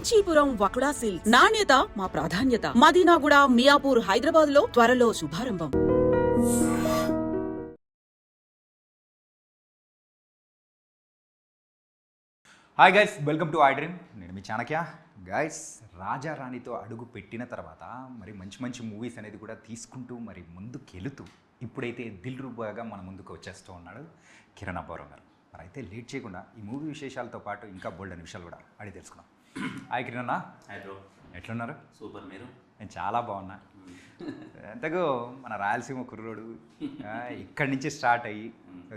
Kanchipuram వకుడా silks. నాణ్యత మా ప్రాధాన్యత. మదీనాగూడ, మియాపూర్, హైదరాబాద్ లో త్వరలో శుభారంభం. Hi guys, welcome to iDream. నేను మీ చాణక్య. గైస్, రాజా రాణితో అడుగు పెట్టిన తర్వాత మరి మంచి మంచి మూవీస్ అనేది కూడా తీసుకుంటూ మరి ముందుకెళుతూ ఇప్పుడైతే దిల్ రూబాగా మన ముందుకు వచ్చేస్తూ ఉన్నాడు కిరణ్ అబ్బవరం గారు. మరి అయితే లేట్ చేయకుండా ఈ మూవీ విశేషాలతో పాటు ఇంకా బోల్డ్ అనే విషయాలు కూడా అడిగి తెలుసుకున్నాం. హాయ్ కిరణ్ అన్న. Hi bro. ఎట్లున్నారు? సూపర్. మీరు? నేను చాలా బాగున్నా. ఎంతగో మన రాయలసీమ కుర్రోడు ఇక్కడి నుంచి స్టార్ట్ అయ్యి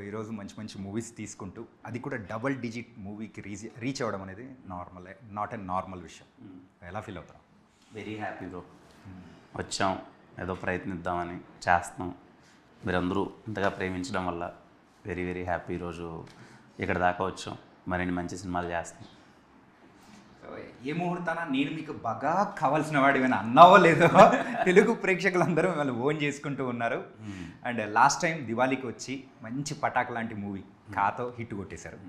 ఈరోజు మంచి మంచి మూవీస్ తీసుకుంటూ అది కూడా డబల్ డిజిట్ మూవీకి రీచ్ అవ్వడం అనేది నాట్ ఎ నార్మల్ విషయం. ఎలా ఫీల్ అవుతాం? Very happy bro. వచ్చాం, ఏదో ప్రయత్నిద్దామని చేస్తున్నాం. మీరందరూ ఇంతగా ప్రేమించడం వల్ల వెరీ వెరీ హ్యాపీ. ఈరోజు ఇక్కడ దాకా వచ్చాం, మరిన్ని మంచి సినిమాలు చేస్తాం. ఏ ముహూర్తాన నేను మీకు బాగా కావాల్సిన వాడు ఏమైనా అన్నావో లేదో తెలుగు ప్రేక్షకులందరూ మిమ్మల్ని ఓన్ చేసుకుంటూ ఉన్నారు. అండ్ లాస్ట్ టైం దివాళీకి వచ్చి మంచి పటాక్ లాంటి మూవీ కాతో హిట్ కొట్టేశారు.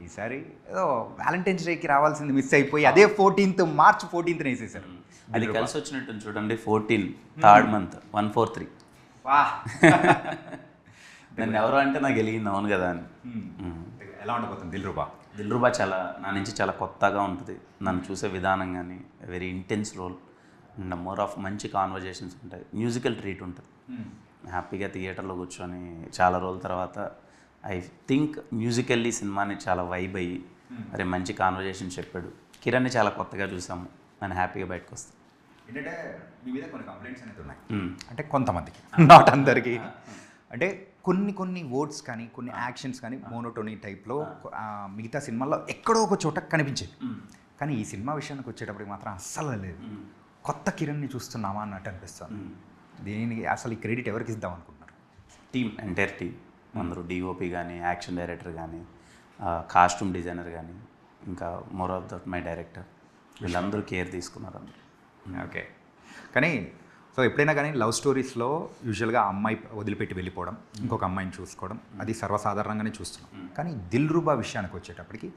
ఈసారి ఏదో వ్యాలంటైన్స్ డేకి రావాల్సింది మిస్ అయిపోయి అదే 14th మార్చ్ 14th వేసేసారు. అది కలిసి వచ్చినట్టు చూడండి. 14 థర్డ్ మంత్ 143. వా నన్ను ఎవరు అంటే నాకు వెలిగింది, అవును కదా అని. ఎలా ఉండబోతుంది దిల్ రూబా చాలా నా నుంచి చాలా కొత్తగా ఉంటుంది. నన్ను చూసే విధానం కానీ very intense role and more of మంచి కాన్వర్జేషన్స్ ఉంటాయి. మ్యూజికల్ ట్రీట్ ఉంటుంది. హ్యాపీగా థియేటర్లో కూర్చొని చాలా రోజుల తర్వాత ఐ థింక్ మ్యూజికల్లీ సినిమాని చాలా వైబ్ అయ్యి మరి మంచి కాన్వర్జేషన్ చెప్పాడు. కిరణ్ని చాలా కొత్తగా చూసాము. నేను హ్యాపీగా బయటకు వస్తాను. ఏంటంటే మీ మీద కొన్ని కంప్లైంట్స్ అనేది ఉన్నాయి. అంటే కొంతమందికి, నాట్ అందరికీ. అంటే కొన్ని వర్డ్స్ కానీ కొన్ని యాక్షన్స్ కానీ మోనోటోనీ టైప్లో మిగతా సినిమాల్లో ఎక్కడో ఒక చోట కనిపించేది. కానీ ఈ సినిమా విషయానికి వచ్చేటప్పటికి మాత్రం అస్సలు లేదు. కొత్త కిరణ్ని చూస్తున్నామా అన్నట్టు అనిపిస్తుంది. దీనికి అసలు ఈ క్రెడిట్ ఎవరికి ఇద్దాం అనుకుంటున్నారు? టీమ్, ఎంటైర్ టీమ్ అందరూ, డిఓపి కానీ, యాక్షన్ డైరెక్టర్ కానీ, కాస్ట్యూమ్ డిజైనర్ కానీ, ఇంకా more of that my director, వీళ్ళందరూ కేర్ తీసుకున్నారు అందరూ. ఓకే. కానీ సో ఎప్పుడైనా కానీ లవ్ స్టోరీస్లో యూజువల్గా అమ్మాయి వదిలిపెట్టి వెళ్ళిపోవడం, ఇంకొక అమ్మాయిని చూసుకోవడం, అది సర్వసాధారణంగానే చూస్తున్నాం. కానీ దిల్ రూబా విషయానికి వచ్చేటప్పటికి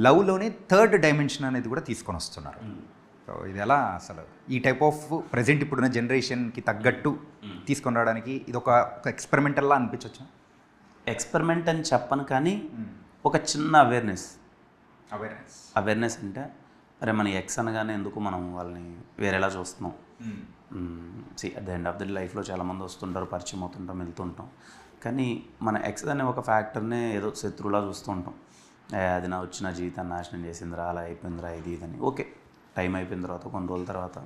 లవ్లోనే థర్డ్ డైమెన్షన్ అనేది కూడా తీసుకొని వస్తున్నారు. సో ఇది ఎలా అసలు ఈ టైప్ ఆఫ్ ప్రజెంట్ ఇప్పుడున్న జనరేషన్కి తగ్గట్టు తీసుకొని రావడానికి ఇది ఒక ఎక్స్పెరిమెంటల్లా అనిపించవచ్చు? ఎక్స్పెరిమెంట్ అని చెప్పను, కానీ ఒక చిన్న అవేర్నెస్ అంటే అరే మన ఎక్స్ అనగానే ఎందుకు మనం వాళ్ళని వేరేలా చూస్తున్నాం. At the end of the లైఫ్లో చాలామంది వస్తుంటారు, పరిచయం అవుతుంటాం, వెళ్తుంటాం. కానీ మన ఎక్స్ అనే ఒక ఫ్యాక్టర్నే ఏదో శత్రువులా చూస్తూ ఉంటాం. అది నా వచ్చిన జీవితాన్ని నాశనం చేసిందిరా, అలా అయిపోయిందిరా, ఇది ఇదని. ఓకే, టైం అయిపోయిన తర్వాత కొన్ని రోజుల తర్వాత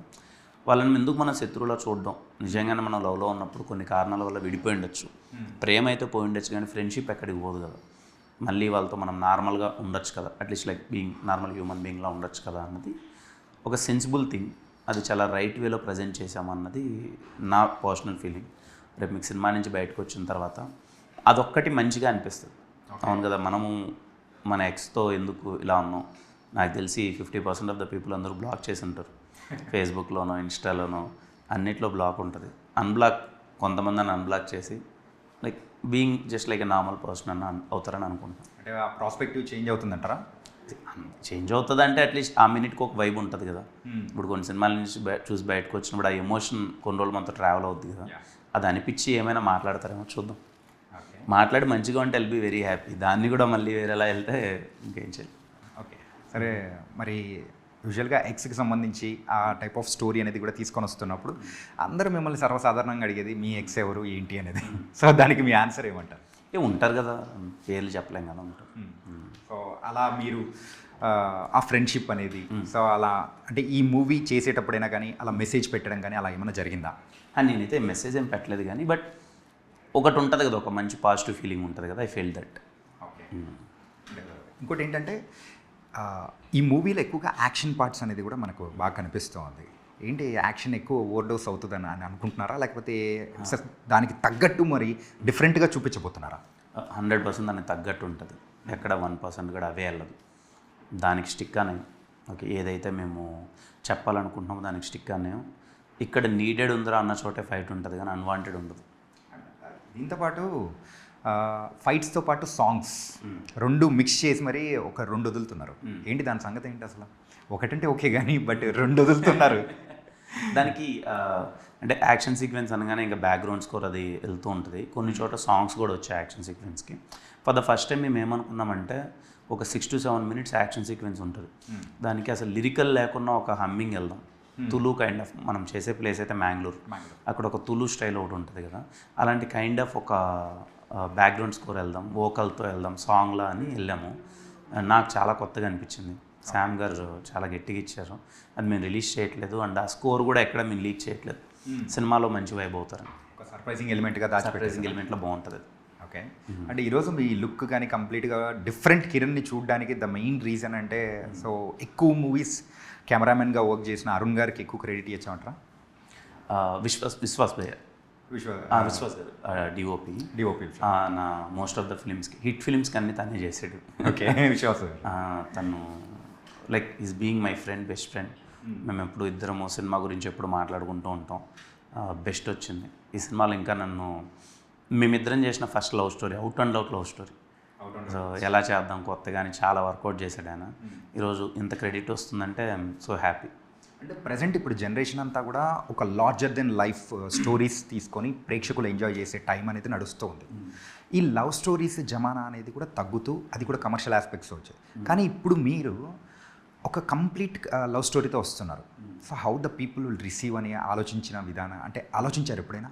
వాళ్ళని ఎందుకు మన శత్రువులా చూడడం? నిజంగానే మనం లవ్లో ఉన్నప్పుడు కొన్ని కారణాల వల్ల విడిపోయి ఉండొచ్చు, ప్రేమ అయితే పోయి ఉండొచ్చు, కానీ ఫ్రెండ్షిప్ ఎక్కడికి పోదు కదా. మళ్ళీ వాళ్ళతో మనం నార్మల్గా ఉండొచ్చు కదా, అట్లీస్ట్ లైక్ నార్మల్ హ్యూమన్ బీయింగ్లా ఉండొచ్చు కదా అన్నది ఒక సెన్సిబుల్ థింగ్. అది చాలా రైట్ వేలో ప్రజెంట్ చేసామన్నది నా పర్సనల్ ఫీలింగ్. రేపు మీకు సినిమా నుంచి బయటకు వచ్చిన తర్వాత అదొక్కటి మంచిగా అనిపిస్తుంది. అవును కదా, మనము మన ఎక్స్తో ఎందుకు ఇలా ఉన్నాం? నాకు తెలిసి 50% ఆఫ్ ద పీపుల్ అందరూ బ్లాక్ చేసి ఉంటారు. ఫేస్బుక్లోనో, ఇన్స్టాలోనో అన్నిట్లో బ్లాక్ ఉంటుంది. కొంతమందిని అన్బ్లాక్ చేసి like being just like a normal person అన్న అవుతారని అనుకుంటున్నాను. అంటే ఆ ప్రాస్పెక్టివ్ చేంజ్ అవుతుందంటారా? చేంజ్ అవుతుంది అంటే అట్లీస్ట్ ఆ మినిట్కి ఒక వైబ్ ఉంటుంది కదా. ఇప్పుడు కొన్ని సినిమాల నుంచి చూసి బయటకు వచ్చినప్పుడు ఆ ఎమోషన్ కొన్ని రోజులు మనతో ట్రావెల్ అవుతుంది కదా. అది అనిపించి ఏమైనా మాట్లాడతారేమో చూద్దాం. మాట్లాడి మంచిగా ఉంటే ఎల్ బీ వెరీ హ్యాపీ. దాన్ని కూడా మళ్ళీ వేరేలా వెళ్తే ఇంకేం చేయాలి. ఓకే, సరే. మరి యూజువల్గా ఎక్స్కి సంబంధించి ఆ టైప్ ఆఫ్ స్టోరీ అనేది కూడా తీసుకొని వస్తున్నప్పుడు అందరూ మిమ్మల్ని సర్వసాధారణంగా అడిగేది మీ ఎక్స్ ఎవరు ఏంటి అనేది. సో దానికి మీ ఆన్సర్ ఏమంటారు? ఉంటారు కదా, పేర్లు చెప్పలేం కదా, ఉంటారు. సో అలా మీరు ఆ ఫ్రెండ్షిప్ అనేది, సో అలా అంటే ఈ మూవీ చేసేటప్పుడైనా కానీ అలా మెసేజ్ పెట్టడం కానీ అలా ఏమైనా జరిగిందా? నేనైతే మెసేజ్ ఏం పెట్టలేదు, కానీ బట్ ఒకటి ఉంటుంది కదా, ఒక మంచి పాజిటివ్ ఫీలింగ్ ఉంటుంది కదా. I feel that. ఓకే. ఇంకోటి ఏంటంటే ఈ మూవీలో ఎక్కువగా యాక్షన్ పార్ట్స్ అనేది కూడా మనకు బాగా కనిపిస్తూ ఉంది. ఏంటి యాక్షన్ ఎక్కువ ఓవర్డోస్ అవుతుందని అనుకుంటున్నారా, లేకపోతే దానికి తగ్గట్టు మరి డిఫరెంట్గా చూపించబోతున్నారా? 100% దానికి తగ్గట్టు ఉంటుంది. ఎక్కడ 1% కూడా అవే వెళ్ళదు. దానికి స్టిక్ అనే ఓకే, ఏదైతే మేము చెప్పాలనుకుంటున్నామో దానికి స్టిక్ అనే. ఇక్కడ నీడెడ్ ఉందిరా అన్న చోటే ఫైట్ ఉంటుంది, కానీ అన్వాంటెడ్ ఉండదు. దీంతోపాటు ఫైట్స్తో పాటు సాంగ్స్ రెండు మిక్స్ చేసి మరి ఒక రెండు వదులుతున్నారు. ఏంటి దాని సంగతి ఏంటి అసలు? ఒకటంటే ఓకే కానీ బట్ 2 వదులుతున్నారు. దానికి అంటే యాక్షన్ సీక్వెన్స్ అనగానే ఇంకా బ్యాక్గ్రౌండ్ స్కోర్ అది వెళ్తూ ఉంటుంది. కొన్ని చోట్ల సాంగ్స్ కూడా వచ్చాయి యాక్షన్ సీక్వెన్స్కి. ఫర్ ద ఫస్ట్ టైం మేము ఏమనుకున్నామంటే ఒక 6 to 7 minutes యాక్షన్ సీక్వెన్స్ ఉంటుంది, దానికి అసలు లిరికల్ లేకుండా ఒక హమ్మింగ్ వెళ్దాం. తులు కైండ్ ఆఫ్ మనం చేసే ప్లేస్ అయితే మ్యాంగ్లూర్, అక్కడ ఒక తులు స్టైల్ ఒకటి ఉంటుంది కదా, అలాంటి కైండ్ ఆఫ్ ఒక బ్యాక్గ్రౌండ్ స్కోర్ వెళ్దాం, వోకల్తో వెళ్దాం సాంగ్లా అని వెళ్ళాము. నాకు చాలా కొత్తగా అనిపించింది. శామ్ గారు చాలా గట్టిగా ఇచ్చారు. అది మేము రిలీజ్ చేయట్లేదు అండ్ ఆ స్కోర్ కూడా ఎక్కడ మేము లీక్ చేయట్లేదు. సినిమాలో మంచి వైబ్ అవుతారు. ఒక సర్ప్రైజింగ్ ఎలిమెంట్గా సర్ప్రైజింగ్ ఎలిమెంట్లో బాగుంటుంది. ఓకే. అంటే ఈరోజు మీ లుక్ కానీ కంప్లీట్గా డిఫరెంట్ కిరణ్ని చూడడానికి ద మెయిన్ రీజన్ అంటే సో ఎక్కువ మూవీస్ కెమెరామెన్గా వర్క్ చేసిన అరుణ్ గారికి ఎక్కువ క్రెడిట్ ఇచ్చామంటారా? విశ్వాస్ భయ్య, విశ్వాస్ గారు డిఓపి నా మోస్ట్ ఆఫ్ ద ఫిలిమ్స్కి హిట్ ఫిలిమ్స్కి అన్ని తనే చేసాడు. ఓకే. విశ్వాస్ తను like is being my friend, best friend. మేము ఎప్పుడు ఇద్దరము సినిమా గురించి ఎప్పుడు మాట్లాడుకుంటూ ఉంటాం. బెస్ట్ వచ్చింది ఈ సినిమాలో. ఇంకా నన్ను మేమిద్దరం చేసిన first love story, out and out love story. So ఎలా చేద్దాం కొత్తగా అని చాలా వర్కౌట్ చేశాడు ఆయన. ఈరోజు ఇంత క్రెడిట్ వస్తుందంటే ఐఎమ్ సో హ్యాపీ. అంటే ప్రజెంట్ ఇప్పుడు జనరేషన్ అంతా కూడా ఒక లార్జర్ దెన్ లైఫ్ స్టోరీస్ తీసుకొని ప్రేక్షకులు ఎంజాయ్ చేసే టైం అనేది నడుస్తూ ఉంది. ఈ లవ్ స్టోరీస్ జమానా అనేది కూడా తగ్గుతూ అది కూడా కమర్షియల్ ఆస్పెక్ట్స్ వచ్చాయి. కానీ ఇప్పుడు మీరు ఒక కంప్లీట్ లవ్ స్టోరీతో వస్తున్నారు. So how the people will receive అని ఆలోచించిన విధానం అంటే ఆలోచించారు ఎప్పుడైనా?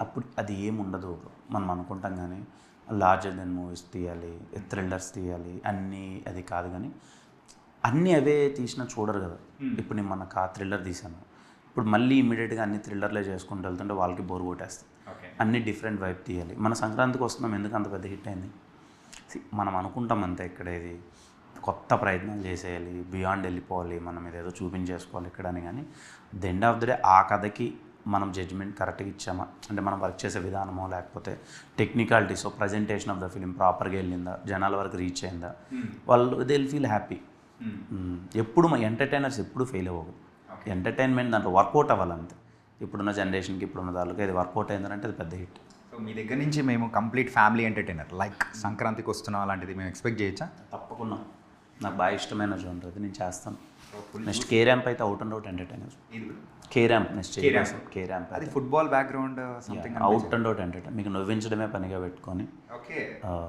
అప్పుడు అది ఏముండదు. మనం అనుకుంటాం కానీ లార్జర్ దెన్ మూవీస్ తీయాలి, థ్రిల్లర్స్ తీయాలి అన్నీ, అది కాదు. కానీ అన్నీ అవే తీసినా చూడరు కదా. ఇప్పుడు నేను మనకు ఆ థ్రిల్లర్ తీశాను, ఇప్పుడు మళ్ళీ ఇమీడియట్గా అన్ని థ్రిల్లర్లే చేసుకుంటూ వెళ్తుంటే వాళ్ళకి బోర్ కొట్టేస్తుంది. అన్ని డిఫరెంట్ వైపు తీయాలి. మన సంక్రాంతికి వస్తున్నాం, ఎందుకు అంత పెద్ద హిట్ అయింది? మనం అనుకుంటాం అంతే, ఇక్కడ ఇది కొత్త ప్రయత్నాలు చేసేయాలి, బియాండ్ వెళ్ళిపోవాలి, మనం ఇదేదో చూపించేసుకోవాలి ఇక్కడ అని. కానీ the end of the day ఆ కథకి మనం జడ్జిమెంట్ కరెక్ట్గా ఇచ్చామా, అంటే మనం వర్క్ చేసే విధానమో లేకపోతే technicalities, presentation of the film ప్రాపర్గా వెళ్ళిందా, జనాల వరకు రీచ్ అయిందా, వాళ్ళు దే విల్ ఫీల్ హ్యాపీ. ఎప్పుడు మా ఎంటర్టైనర్స్ ఎప్పుడు ఫెయిల్ అవ్వదు. ఎంటర్టైన్మెంట్ దాంట్లో వర్కౌట్ అవ్వాలంతే. ఇప్పుడున్న జనరేషన్కి ఇప్పుడున్న దానికి అది వర్కౌట్ అయిందంటే అది పెద్ద హిట్. సో మీ దగ్గర నుంచి మేము కంప్లీట్ ఫ్యామిలీ ఎంటర్టైనర్ లైక్ సంక్రాంతికి వస్తున్నాం అలాంటిది మేము ఎక్స్పెక్ట్ చేయొచ్చా? తప్పకుండా. నాకు బాగా ఇష్టమైన జోనర్ అది, నేను చేస్తాను. నెక్స్ట్ కే ర్యాంప్ అయితే out and out entertainer. K ramp next K ramp అది football background something out and out entertainer. మీకు నవ్వించడమే పనిగా పెట్టుకొని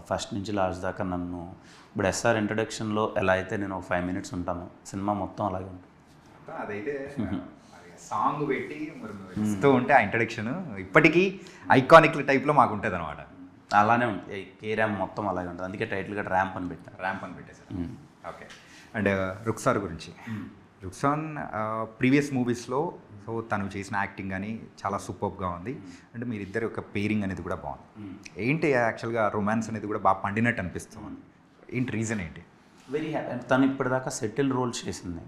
ఫస్ట్ నుంచి లాస్ట్ దాకా నన్ను ఇప్పుడు ఎస్ఆర్ ఇంట్రడక్షన్లో ఎలా అయితే నేను ఒక 5 minutes ఉంటాను, సినిమా మొత్తం అలాగే ఉంటుంది. అదైతే సాంగ్ పెట్టి ఇస్తూ ఉంటే ఆ ఇంట్రడక్షన్ ఇప్పటికీ ఐకానిక్ టైప్లో మాకు ఉంటుంది అనమాట. అలానే ఉంటుంది. కే ర్యాంప్ మొత్తం అలాగే ఉంటుంది, అందుకే టైటిల్గా ర్యాంప్ అని పెట్టాను. ర్యాంప్ అని పెట్టేశారు. ఓకే. అండ్ రుక్సార్ గురించి, రుక్సాన్ ప్రీవియస్ మూవీస్లో సో తను చేసిన యాక్టింగ్ కానీ చాలా సూపర్గా ఉంది. అండ్ మీరిద్దరి యొక్క పేరింగ్ అనేది కూడా బాగుంది. ఏంటి యాక్చువల్గా రొమాన్స్ అనేది కూడా బాగా పండినట్టు అనిపిస్తుంది. ఏంటి రీజన్ ఏంటి? Very happy. తను ఇప్పటిదాకా సెటిల్ రోల్స్ చేసింది,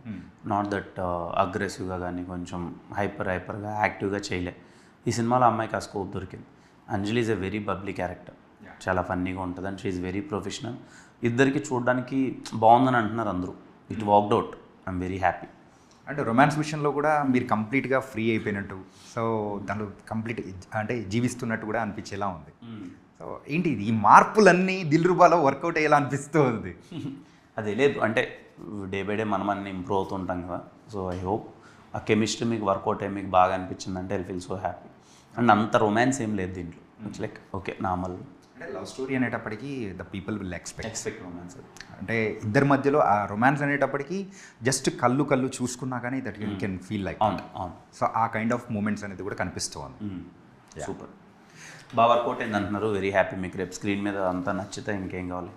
నాట్ దట్ అగ్రెసివ్గా కానీ కొంచెం హైపర్గా యాక్టివ్గా చేయలే. ఈ సినిమాలో అమ్మాయికి ఆ స్కోప్ దొరికింది. Anjali is a very bubbly character, చాలా ఫన్నీగా ఉంటుంది and she is very professional. ఇద్దరికి చూడడానికి బాగుందని అంటున్నారు అందరూ. It worked out. I'm very happy. అంటే రొమాన్స్ విషయంలో కూడా మీరు కంప్లీట్గా ఫ్రీ అయిపోయినట్టు, సో దాంట్లో కంప్లీట్ అంటే జీవిస్తున్నట్టు కూడా అనిపించేలా ఉంది. సో ఏంటి ఈ మార్పులన్నీ దిల్రుబాలో వర్కౌట్ అయ్యేలా అనిపిస్తూ ఉంది? అదే లేదు అంటే డే బై డే మనం అన్ని ఇంప్రూవ్ అవుతుంటాం కదా. సో ఐ హోప్ ఆ కెమిస్ట్రీ మీకు వర్కౌట్ అయ్యి మీకు బాగా అనిపించిందంటే I feel so happy. And అంత రొమాన్స్ ఏం లేదు దీంట్లో. It's like okay normal. అంటే లవ్ స్టోరీ అనేటప్పటికీ the people will expect romance. అంటే ఇద్దరి మధ్యలో ఆ రొమాన్స్ అనేటప్పటికీ జస్ట్ కళ్ళు చూసుకున్నా కానీ that you can feel like. అవును. సో ఆ కైండ్ ఆఫ్ మూమెంట్స్ అనేది కూడా కనిపిస్తూ ఉంది. సూపర్, బాగా వర్కౌట్ అయింది అంటున్నారు. Very happy. మీకు రేపు స్క్రీన్ మీద అంతా నచ్చితే ఇంకేం కావాలి?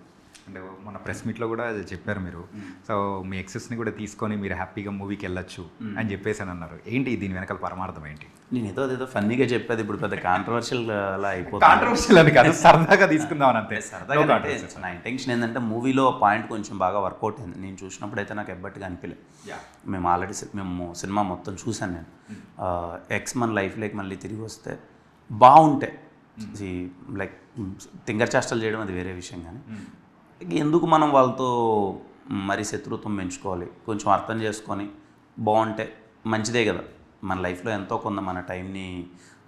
అంటే మన ప్రెస్ మీట్లో కూడా చెప్పారు మీరు, సో మీ ఎక్సెస్ని కూడా తీసుకొని మీరు హ్యాపీగా మూవీకి వెళ్ళొచ్చు అని చెప్పేసి అని అన్నారు. ఏంటి దీని వెనకాల పరమార్థం ఏంటి? నేను ఏదో ఫన్నీగా చెప్పేది, ఇప్పుడు పెద్ద కాంట్రవర్షియల్ అలా అయిపోతుంది. కాంట్రవర్షియల్ అని కాదు, సరదాగా తీసుకుందాం అంతే. సరదాగా నా ఇంటెన్షన్ ఏంటంటే మూవీలో పాయింట్ కొంచెం బాగా వర్కౌట్ అయింది. నేను చూసినప్పుడు అయితే నాకు ఎబ్బట్టుగా అనిపించలేదు. మేము ఆల్రెడీ సినిమా మొత్తం చూశాను నేను. ఎక్స్ మన లైఫ్లోకి మళ్ళీ తిరిగి వస్తే బాగుంటాయి. లైక్ తింగర్ చేష్టలు చేయడం అది వేరే విషయం, కానీ ఎందుకు మనం వాళ్ళతో మరీ శత్రుత్వం పెంచుకోవాలి? కొంచెం అర్థం చేసుకొని బాగుంటే మంచిదే కదా. మన లైఫ్లో ఎంతో కొంత మన టైంని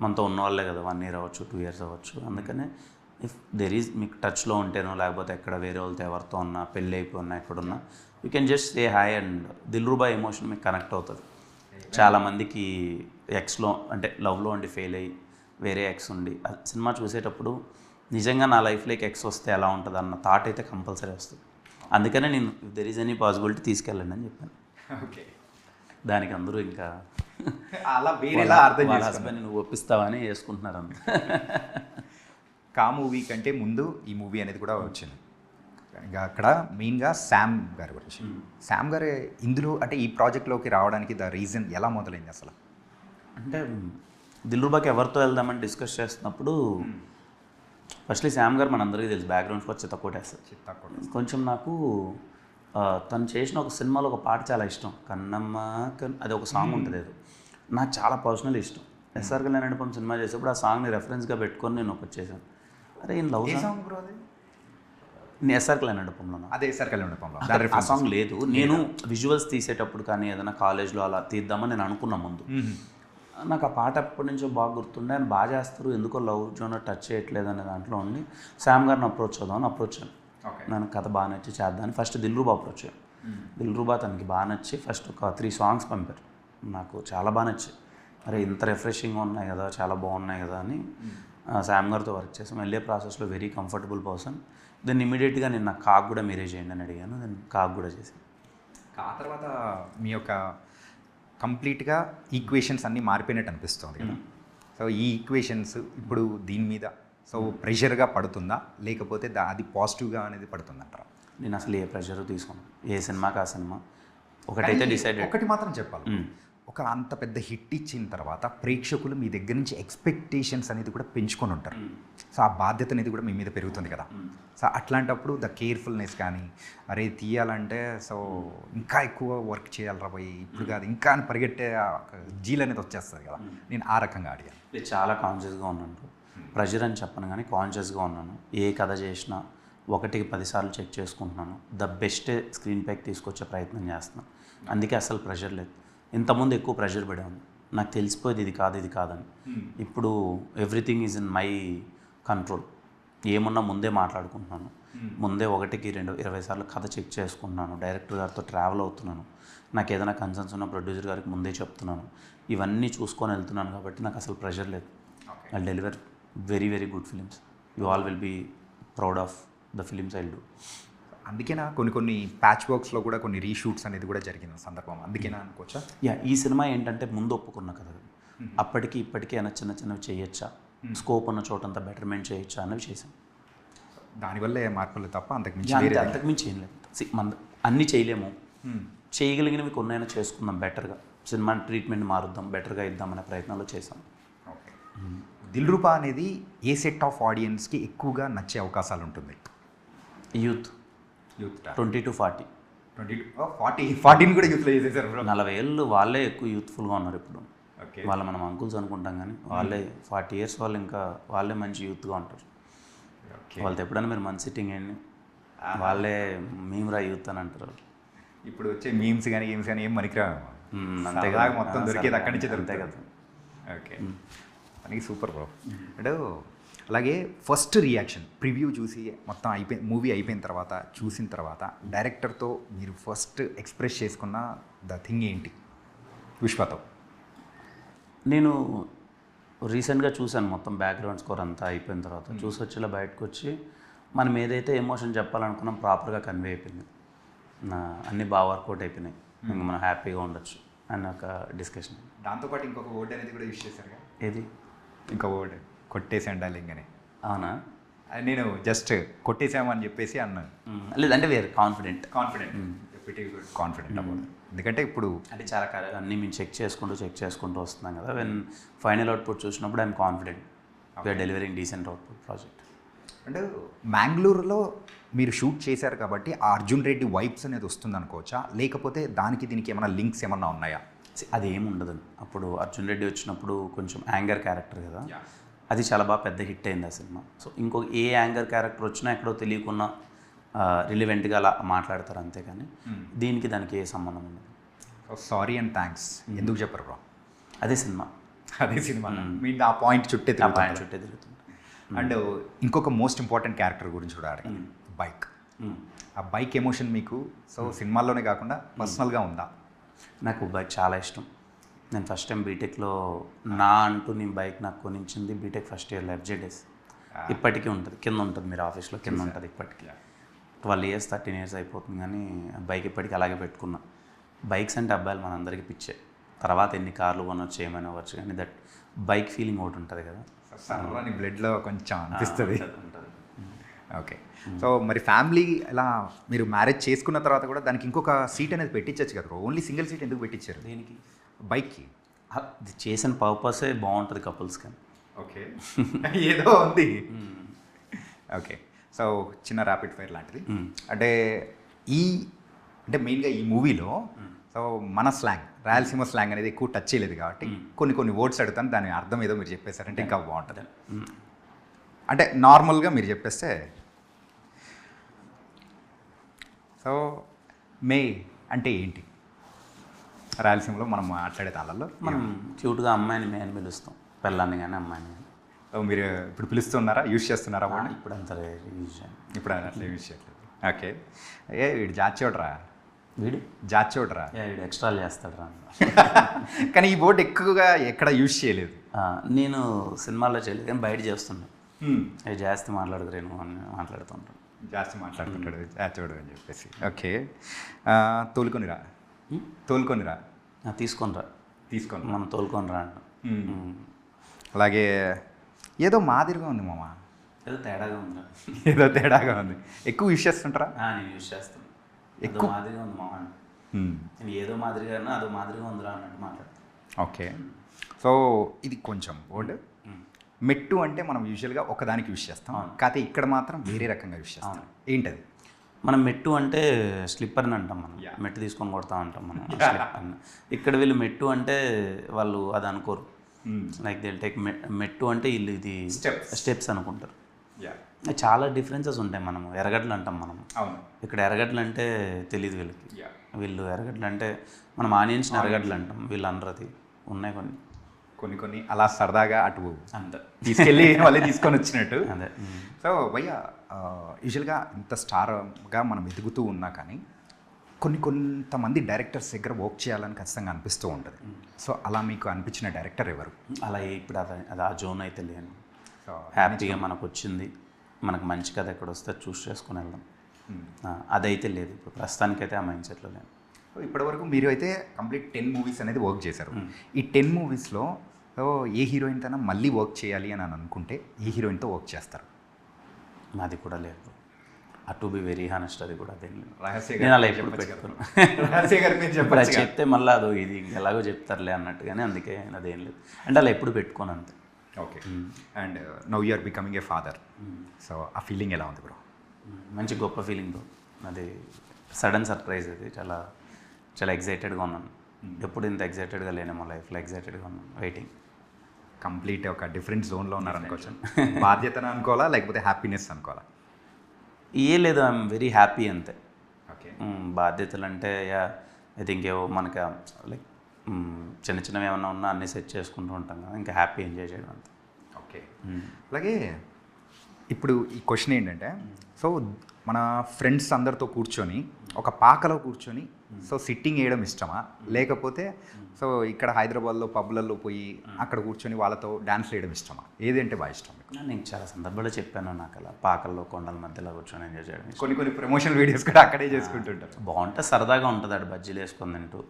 మనతో ఉన్నవాళ్ళే కదా, 1 year అవ్వచ్చు, 2 years అవ్వచ్చు. అందుకనే ఇఫ్ దెర్ ఈజ్ మీకు టచ్లో ఉంటేనో లేకపోతే ఎక్కడ వేరే వాళ్ళతో ఎవరితో ఉన్నా, పెళ్ళి అయిపోయినా, ఎక్కడున్నా you can just say hi and Dilruba emotion మీకు కనెక్ట్ అవుతుంది. చాలామందికి ఎక్స్లో అంటే లవ్లో ఉండి ఫెయిల్ అయ్యి వేరే ఎక్స్ ఉండి సినిమా చూసేటప్పుడు నిజంగా నా లైఫ్లోకి ఎక్స్ వస్తే ఎలా ఉంటుంది అన్న థాట్ అయితే కంపల్సరీ వస్తుంది. అందుకనే నేను if there is any possibility తీసుకెళ్ళండి అని చెప్పాను. ఓకే, దానికి అందరూ ఇంకా అలా వేరేలా అర్థం వాళ్ళ చేసుకున్నారు. హస్బెండ్ నువ్వు ఒప్పిస్తావని వేసుకుంటున్నారు అంత. కా మూవీ కంటే ముందు ఈ మూవీ అనేది కూడా వచ్చింది. ఇంకా అక్కడ మెయిన్గా శామ్ గారి గురించి. శామ్ గారు ఇందులో అంటే ఈ ప్రాజెక్ట్లోకి రావడానికి ద రీజన్ ఎలా మొదలైంది అసలు? అంటే దిల్రుబాకి ఎవరితో వెళ్దామని డిస్కస్ చేస్తున్నప్పుడు ఫస్ట్లీ శామ్ గారు మనందరికీ తెలుసు బ్యాక్గ్రౌండ్ స్కోర్ చిత్తకొట్టేస్తారు. కొంచెం నాకు తను చేసిన ఒక సినిమాలో ఒక పాట చాలా ఇష్టం, కన్నమ్మ అది ఒక సాంగ్ ఉంటుంది. అది నాకు చాలా పర్సనల్ ఇష్టం. ఎస్ఆర్ కళ్యాణ్ సినిమా చేసేప్పుడు ఆ సాంగ్ని రెఫరెన్స్గా పెట్టుకొని నేను ఒకటి చేశాను. అరే ఈయన లవ్ సాంగ్ బ్రో, అది నేను ఎస్ఆర్ కళ్యాణ్ అదే ఎస్ఆర్ కళ్యాణ్ ఆ సాంగ్ లేదు. నేను విజువల్స్ తీసేటప్పుడు కానీ ఏదైనా కాలేజ్లో అలా తీద్దామని నేను అనుకున్నా ముందు. నాకు ఆ పాట ఎప్పటి నుంచో బాగా గుర్తుండే, ఆయన బాగా చేస్తారు, ఎందుకో లవ్ జోనర్ టచ్ చేయట్లేదు అనే దాంట్లో ఉండి శామ్ గారిని అప్రోచ్ అవుదామని అప్రోచ్ అయ్యాను. నాకు కథ బాగా నచ్చి చేద్దామని ఫస్ట్ దిల్రుబా అప్రోచ్ అయ్యాను. దిల్రుబా తనకి బాగా నచ్చి ఫస్ట్ ఒక 3 సాంగ్స్ పంపారు. నాకు చాలా బాగా నచ్చాయి. అరే ఇంత రిఫ్రెషింగ్గా ఉన్నాయి కదా, చాలా బాగున్నాయి కదా అని శామ్ గారితో వర్క్ చేసాం. వెళ్ళే ప్రాసెస్లో వెరీ కంఫర్టబుల్ పర్సన్. దెన్ ఇమీడియట్గా నేను నాకు కాక్ కూడా మీరే చేయండి అని అడిగాను. నేను కాక్ కూడా చేశాను. ఆ తర్వాత మీ యొక్క కంప్లీట్గా ఈక్వేషన్స్ అన్నీ మారిపోయినట్టు అనిపిస్తుంది కదా. సో ఈ ఈక్వేషన్స్ ఇప్పుడు దీని మీద సో ప్రెషర్గా పడుతుందా, లేకపోతే అది పాజిటివ్గా అనేది పడుతుందంటారా? నేను అసలు ఏ ప్రెషర్ తీసుకున్నాను, ఏ సినిమాకి ఆ సినిమా ఒకటైతే డిసైడ్. ఒకటి మాత్రం చెప్పాలి, ఒక అంత పెద్ద హిట్ ఇచ్చిన తర్వాత ప్రేక్షకులు మీ దగ్గర నుంచి ఎక్స్పెక్టేషన్స్ అనేది కూడా పెంచుకొని ఉంటారు. సో ఆ బాధ్యత అనేది కూడా మీ మీద పెరుగుతుంది కదా. సో అట్లాంటప్పుడు ద కేర్ఫుల్నెస్ కానీ, అరే తీయాలంటే సో ఇంకా ఎక్కువ వర్క్ చేయాలి పోయి ఇప్పుడు కాదు ఇంకా అని పరిగెట్టే జీల్ అనేది వచ్చేస్తుంది కదా. నేను ఆ రకంగా అడిగాను. నేను చాలా కాన్షియస్గా ఉన్నాను. ప్రెషర్ అని చెప్పను కానీ కాన్షియస్గా ఉన్నాను. ఏ కథ చేసినా 1కి 10 సార్లు చెక్ చేసుకుంటున్నాను. ద బెస్ట్ స్క్రీన్ ప్యాక్ తీసుకొచ్చే ప్రయత్నం చేస్తున్నాను. అందుకే అసలు ప్రెషర్ లేదు. ఇంతకుముందు ఎక్కువ ప్రెషర్ పడేవాడిని, నాకు తెలిసిపోయేది ఇది కాదని. ఇప్పుడు everything is in my control. ఏమున్నా ముందే మాట్లాడుకుంటున్నాను, ముందే 1కి 20 సార్లు కథ చెక్ చేసుకుంటున్నాను. డైరెక్టర్ గారితో ట్రావెల్ అవుతున్నాను. నాకు ఏదైనా కన్సర్న్స్ ఉన్న ప్రొడ్యూసర్ గారికి ముందే చెప్తున్నాను. ఇవన్నీ చూసుకొని వెళ్తున్నాను కాబట్టి నాకు అసలు ప్రెషర్ లేదు. I deliver very very good films. You all will be proud of the films I do. అందుకేనా కొన్ని ప్యాచ్ వర్క్స్లో కూడా కొన్ని రీషూట్స్ అనేది కూడా జరిగిన సందర్భం అందుకేనా అనుకోవచ్చా? ఈ సినిమా ఏంటంటే ముందు ఒప్పుకున్న కదా, అప్పటికి ఇప్పటికీ అయినా చిన్నవి చేయొచ్చా, స్కోప్ ఉన్న చోటంతా బెటర్మెంట్ చేయొచ్చా అన్నవి చేసాం. దానివల్లే మార్పులు తప్ప అంతకుమించి ఏం లేదు. మన అన్నీ చేయలేము, చేయగలిగినవి కొన్నైనా చేసుకుందాం బెటర్గా. సినిమా ట్రీట్మెంట్ మారుద్దాం, బెటర్గా ఇద్దామనే ప్రయత్నంలో చేసాం. దిల్రుబా అనేది ఏ సెట్ ఆఫ్ ఆడియన్స్కి ఎక్కువగా నచ్చే అవకాశాలు ఉంటుంది? Youth 20 to 40. 40 కూడా యూత్లో చేసేసారు. 40 ఏళ్ళు వాళ్ళే ఎక్కువ యూత్ఫుల్గా ఉన్నారు ఇప్పుడు. వాళ్ళు మనం అంకుల్స్ అనుకుంటాం కానీ వాళ్ళే 40 years వాళ్ళు ఇంకా వాళ్ళే మంచి యూత్గా ఉంటారు. వాళ్ళతో ఎప్పుడైనా మీరు మంచి సిట్టింగ్ ఏంటి, వాళ్ళే మేమ్రా యూత్ అని అంటారు. ఇప్పుడు వచ్చే మీమ్స్ కానీ గేమ్స్ కానీ ఏం మరికిరా, అంతే కదా, మొత్తం దొరికేది అక్కడి నుంచి అంతే కదా. ఓకే, అని సూపర్ బ్రో. అంటే అలాగే ఫస్ట్ రియాక్షన్ ప్రివ్యూ చూసి మొత్తం మూవీ అయిపోయిన తర్వాత చూసిన తర్వాత డైరెక్టర్తో మీరు ఫస్ట్ ఎక్స్ప్రెస్ చేసుకున్న ద థింగ్ ఏంటి పుష్పతో? నేను రీసెంట్గా చూశాను మొత్తం బ్యాక్గ్రౌండ్ స్కోర్ అంతా అయిపోయిన తర్వాత. చూసి వచ్చేలా బయటకు వచ్చి మనం ఏదైతే ఎమోషన్ చెప్పాలనుకున్నాం ప్రాపర్గా కన్వే అయిపోయింది. అన్నీ బాగా వర్కౌట్ అయిపోయినాయి, ఇంకా మనం హ్యాపీగా ఉండొచ్చు అని ఒక డిస్కషన్. దాంతోపాటు ఇంకొక వర్డ్ అనేది కూడా యూజ్ చేశారుగా, ఏది? ఇంకో వర్డ్ కొట్టేసాను డార్లింగ్ అని. అవునా? నేను జస్ట్ కొట్టేసామని చెప్పేసి అన్నాను. లేదంటే వేరు కాన్ఫిడెంట్ అవ్వదు. ఎందుకంటే ఇప్పుడు అంటే చాలా అన్నీ మేము చెక్ చేసుకుంటూ వస్తున్నాం కదా. వెన్ ఫైనల్ అవుట్పుట్ చూసినప్పుడు I'm confident we're delivering decent output project. అంటే మ్యాంగ్లూరులో మీరు షూట్ చేశారు కాబట్టి ఆ అర్జున్ రెడ్డి వైబ్స్ అనేది వస్తుంది అనుకోవచ్చా, లేకపోతే దానికి దీనికి ఏమైనా లింక్స్ ఏమన్నా ఉన్నాయా? అది ఏమి ఉండదు. అప్పుడు అర్జున్ రెడ్డి వచ్చినప్పుడు కొంచెం యాంగర్ క్యారెక్టర్ కదా, అది చాలా బాగా పెద్ద హిట్ అయింది ఆ సినిమా. సో ఇంకొక ఏ యాంగర్ క్యారెక్టర్ వచ్చినా ఎక్కడో తెలియకున్నా రిలివెంట్గా అలా మాట్లాడతారు అంతే, కానీ దీనికి దానికి ఏ సంబంధం ఉండదు. సారీ అండ్ థ్యాంక్స్ ఎందుకు చెప్పరు బ్రో? అదే సినిమా మీరు ఆ పాయింట్ చుట్టే తిరుగుతుంది. అండ్ ఇంకొక మోస్ట్ ఇంపార్టెంట్ క్యారెక్టర్ గురించి కూడా అడగాలి, బైక్. ఆ బైక్ ఎమోషన్ మీకు సో సినిమాల్లోనే కాకుండా పర్సనల్గా ఉందా? నాకు బైక్ చాలా ఇష్టం. నేను ఫస్ట్ టైం బీటెక్లో నా అంటూ నేను బైక్ నాకు కొనిచ్చింది బీటెక్ ఫస్ట్ ఇయర్లో ఎఫ్జెడ్ఎస్. ఇప్పటికీ ఉంటుంది, కింద ఉంటుంది, మీరు ఆఫీస్లో కింద ఉంటుంది ఇప్పటికీ. 12 years 13 years అయిపోతుంది, కానీ బైక్ ఇప్పటికీ అలాగే పెట్టుకున్నా. బైక్స్ అంటే అబ్బాయిలు మనందరికీ పిచ్చే. తర్వాత ఎన్ని కార్లు కొనవచ్చు ఏమైనా అవ్వచ్చు, కానీ దట్ బైక్ ఫీలింగ్ ఒకటి ఉంటుంది కదా, సర్వాని బ్లడ్లో కొంచెం అనిపిస్తుంది. ఉంటుంది. ఓకే. సో మరి ఫ్యామిలీ ఎలా మీరు మ్యారేజ్ చేసుకున్న తర్వాత కూడా దానికి ఇంకొక సీట్ అనేది పెట్టించచ్చు కదా, ఓన్లీ సింగిల్ సీట్ ఎందుకు పెట్టించారు దేనికి? బైక్కి? అది చేసిన పర్పసే బాగుంటుంది కపుల్స్ కానీ. ఓకే. ఏదో ఉంది. ఓకే. సో చిన్న ర్యాపిడ్ ఫైర్ లాంటిది అంటే అంటే మెయిన్గా ఈ మూవీలో సో మన స్లాంగ్, రాయలసీమ స్లాంగ్ అనేది ఎక్కువ టచ్ చేయలేదు కాబట్టి కొన్ని వర్డ్స్ అడుగుతాను, దాని అర్థం ఏదో మీరు చెప్పేశారంటే ఇంకా బాగుంటుంది. అంటే నార్మల్గా మీరు చెప్పేస్తే సో మే అంటే ఏంటి రాయలసీమలో మనం మాట్లాడే తాళల్లో? మనం క్యూట్గా అమ్మాయిని మే అని పిలుస్తాం, పెళ్ళాన్ని కానీ అమ్మాయిని కానీ. సో మీరు ఇప్పుడు పిలుస్తున్నారా, యూజ్ చేస్తున్నారా? ఇప్పుడు అంత యూజ్ చేయండి, ఇప్పుడు అట్లా యూజ్ చేయట్లేదు. ఓకే. వీడు జాచోడరా, వీడు జాచోడరా, వీడు ఎక్స్ట్రా చేస్తాడు రా. కానీ ఈ బోర్డు ఎక్కువగా ఎక్కడ యూజ్ చేయలేదు. నేను సినిమాల్లో చేయలేదు, కానీ బయట చేస్తున్నాను. అవి జాస్తి మాట్లాడుకురేను అని మాట్లాడుతుంటాను. జాస్తి మాట్లాడుతుంటాడు జాచోడు అని చెప్పేసి. ఓకే. తోలుకొనిరా, తోలుకొనిరా, తీసుకొనిరా, తీసుకొని మనం తోలుకొనిరా అంట. అలాగే ఏదో మాదిరిగా ఉంది మామ, ఏదో తేడాగా ఉందిరా, ఏదో తేడాగా ఉంది. ఎక్కువ యూజ్ చేస్తుంటారా? నేను యూజ్ చేస్తాను. ఎక్కువ మాదిరిగా ఉంది మామ, నేను ఏదో మాదిరిగా అదో మాదిరిగా ఉందిరా అన్నట్టు మాట్లాడతాను. ఓకే. సో ఇది కొంచెం వర్డ్ మెట్టు అంటే మనం యూజువల్గా ఒకదానికి యూజ్ చేస్తాం, కాకపోతే ఇక్కడ మాత్రం వేరే రకంగా యూజ్ చేస్తాం. ఏంటది? మనం మెట్టు అంటే స్లిప్పర్ని అంటాం, మనం మెట్టు తీసుకొని కొడతా అంటాం మనం స్లిప్పర్ని. ఇక్కడ వీళ్ళు మెట్టు అంటే వాళ్ళు అది అనుకోరు, లైక్ దే టేక్ మెట్టు అంటే వీళ్ళు ఇది స్టెప్స్ అనుకుంటారు. చాలా డిఫరెన్సెస్ ఉంటాయి. మనము ఎర్రగడ్డలు అంటాం మనం, ఇక్కడ ఎర్రగడ్డలు అంటే తెలియదు వీళ్ళకి. వీళ్ళు ఎర్రగడ్డలు అంటే మనం ఆనియన్స్ని ఎర్రగడ్డలు అంటాం, వీళ్ళు అనరు. అది ఉన్నాయి కొన్ని అలా సరదాగా అటు అంతే తీసుకెళ్ళి వాళ్ళే తీసుకొని వచ్చినట్టు. అదే. సో భయ్య యూజువల్గా ఇంత స్టార్గా మనం ఎదుగుతూ ఉన్నా కానీ కొంతమంది డైరెక్టర్స్ దగ్గర వర్క్ చేయాలని ఖచ్చితంగా అనిపిస్తూ ఉంటుంది. సో అలా మీకు అనిపించిన డైరెక్టర్ ఎవరు? అలా ఇప్పుడు అది ఆ జోన్ అయితే లేను. సో హ్యాపీగా మనకు వచ్చింది, మనకు మంచి కథ ఎక్కడ వస్తే చూస్ చేసుకుని వెళ్దాం, అదైతే లేదు ఇప్పుడు ప్రస్తుతానికైతే. ఆ మైండ్ సెట్లో లేదు. సో ఇప్పటివరకు మీరు అయితే కంప్లీట్ 10 movies అనేది వర్క్ చేశారు. ఈ 10 moviesలో ఏ హీరోయిన్తో మళ్ళీ వర్క్ చేయాలి అని అనుకుంటే ఏ హీరోయిన్తో వర్క్ చేస్తారు? అది కూడా లేదు. టు బి వెరీ హానెస్ట్, అది కూడా అదేం లేదు. నేను అలా ఎప్పుడు పెట్టుకున్నాను, ఇప్పుడు అది చెప్తే మళ్ళీ అదో ఇది ఎలాగో చెప్తారులే అన్నట్టుగానే, అందుకే అదేం లేదు. అంటే అలా ఎప్పుడు పెట్టుకోను అంతే. Okay. And now you are becoming a father, so ఆ ఫీలింగ్ ఎలా ఉంది బ్రో? మంచి గొప్ప ఫీలింగ్ బ్రో. అది సడన్ సర్ప్రైజ్, అది చాలా చాలా ఎగ్జైటెడ్గా ఉన్నాను. ఎప్పుడు ఇంత ఎగ్జైటెడ్గా లేనేమో లైఫ్లో, ఎగ్జైటెడ్గా ఉన్నాను. వెయిటింగ్. కంప్లీట్ ఒక డిఫరెంట్ జోన్లో ఉన్నారు అనుకోవచ్చు. బాధ్యతను అనుకోవాలా లేకపోతే హ్యాపీనెస్ అనుకోవాలా? ఏ లేదు, ఐఎమ్ వెరీ హ్యాపీ అంతే. ఓకే. బాధ్యతలు అంటే ఐ థింక్ ఏవో మనకి లైక్ చిన్న చిన్నవి ఏమన్నా ఉన్నా అన్నీ సెట్ చేసుకుంటూ ఉంటాం కదా, ఇంకా హ్యాపీ ఎంజాయ్ చేయడం అంతే. ఓకే. అలాగే ఇప్పుడు ఈ క్వశ్చన్ ఏంటంటే, సో మన ఫ్రెండ్స్ అందరితో కూర్చొని ఒక పాకలో కూర్చొని సో సిట్టింగ్ వేయడం ఇష్టమా, లేకపోతే సో ఇక్కడ హైదరాబాద్లో పబ్లలో పోయి అక్కడ కూర్చొని వాళ్ళతో డ్యాన్స్ వేయడం ఇష్టమా? ఏదంటే బాగా ఇష్టం మీకు? నేను చాలా సందర్భాల్లో చెప్పాను, నాకు అలా పాకల్లో కొండల మధ్యలో కూర్చొని ఎంజాయ్ చేయడం ఇష్టం. కొన్ని ప్రమోషనల్ వీడియోస్ కూడా అక్కడే చేసుకుంటుంటారు. బాగుంటుంది, సరదాగా ఉంటుంది. అక్కడ బజ్జీలు వేసుకొని తింటూ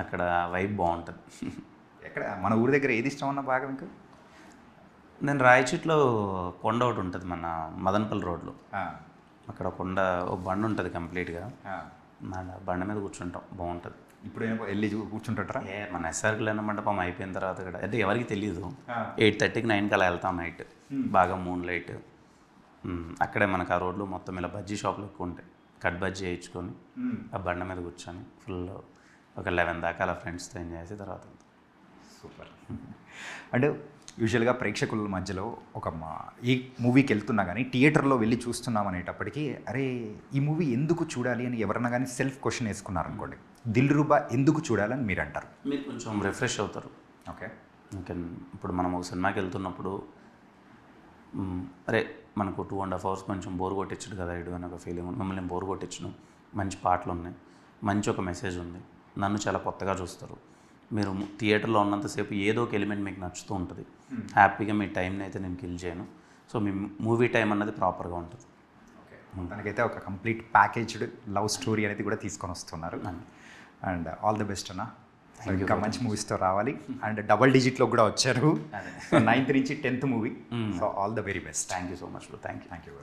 అక్కడ వైబ్ బాగుంటుంది. ఎక్కడ మన ఊరి దగ్గర ఏది ఇష్టం అన్న బాగా మీకు? నేను రాయచీట్లో కొండ ఒకటి ఉంటుంది మన మదనపల్లి రోడ్లో, అక్కడ కొండ ఒక బండి ఉంటుంది కంప్లీట్గా, బండ మీద కూర్చుంటాం, బాగుంటుంది. ఇప్పుడు వెళ్ళి కూర్చుంటారా? మన ఎస్ఆర్కి లేని మండపం అయిపోయిన తర్వాత కూడా అంటే ఎవరికి తెలియదు, 8:30కి 9కి అలా వెళ్తాం నైట్, బాగా మూన్ లైట్. అక్కడే మనకు ఆ రోడ్లు మొత్తం ఇలా బజ్జీ షాపులు ఎక్కువ ఉంటాయి, కట్ బజ్జీ వేయించుకొని ఆ బండ మీద కూర్చొని ఫుల్ ఒక 11 దాకా అలా ఫ్రెండ్స్తో ఎంజాయ్ చేసి తర్వాత. సూపర్. అంటే యూజువల్గా ప్రేక్షకుల మధ్యలో ఈ మూవీకి వెళ్తున్నా కానీ థియేటర్లో వెళ్ళి చూస్తున్నాం అనేటప్పటికీ అరే ఈ మూవీ ఎందుకు చూడాలి అని ఎవరన్నా కానీ సెల్ఫ్ క్వశ్చన్ వేసుకున్నారనుకోండి, దిల్రుబా ఎందుకు చూడాలని మీరు అంటారు? మీరు కొంచెం రిఫ్రెష్ అవుతారు. ఓకే. ఇంకా ఇప్పుడు మనం ఒక సినిమాకి వెళ్తున్నప్పుడు అరే మనకు 2.5 hours కొంచెం బోర్ కొట్టించడు కదా ఇడు అని ఒక ఫీలింగ్. మిమ్మల్ని బోర్ కొట్టించను, మంచి పాటలు ఉన్నాయి, మంచి ఒక మెసేజ్ ఉంది, నన్ను చాలా కొత్తగా చూస్తారు. మీరు థియేటర్లో ఉన్నంతసేపు ఏదో ఒక ఎలిమెంట్ మీకు నచ్చుతూ ఉంటుంది. హ్యాపీగా మీ టైంని అయితే నేను కిల్ చేయను. సో మీ మూవీ టైం అన్నది ప్రాపర్గా ఉంటుంది. తనకైతే ఒక కంప్లీట్ ప్యాకేజ్డ్ లవ్ స్టోరీ అనేది కూడా తీసుకొని వస్తున్నారు. అండ్ ఆల్ ది బెస్ట్ అన్న. ఇంకా మంచి మూవీస్తో రావాలి. అండ్ డబల్ డిజిట్లో కూడా వచ్చారు. 9th నుంచి 10th movie. So all the very best. Thank you so much. Thank you.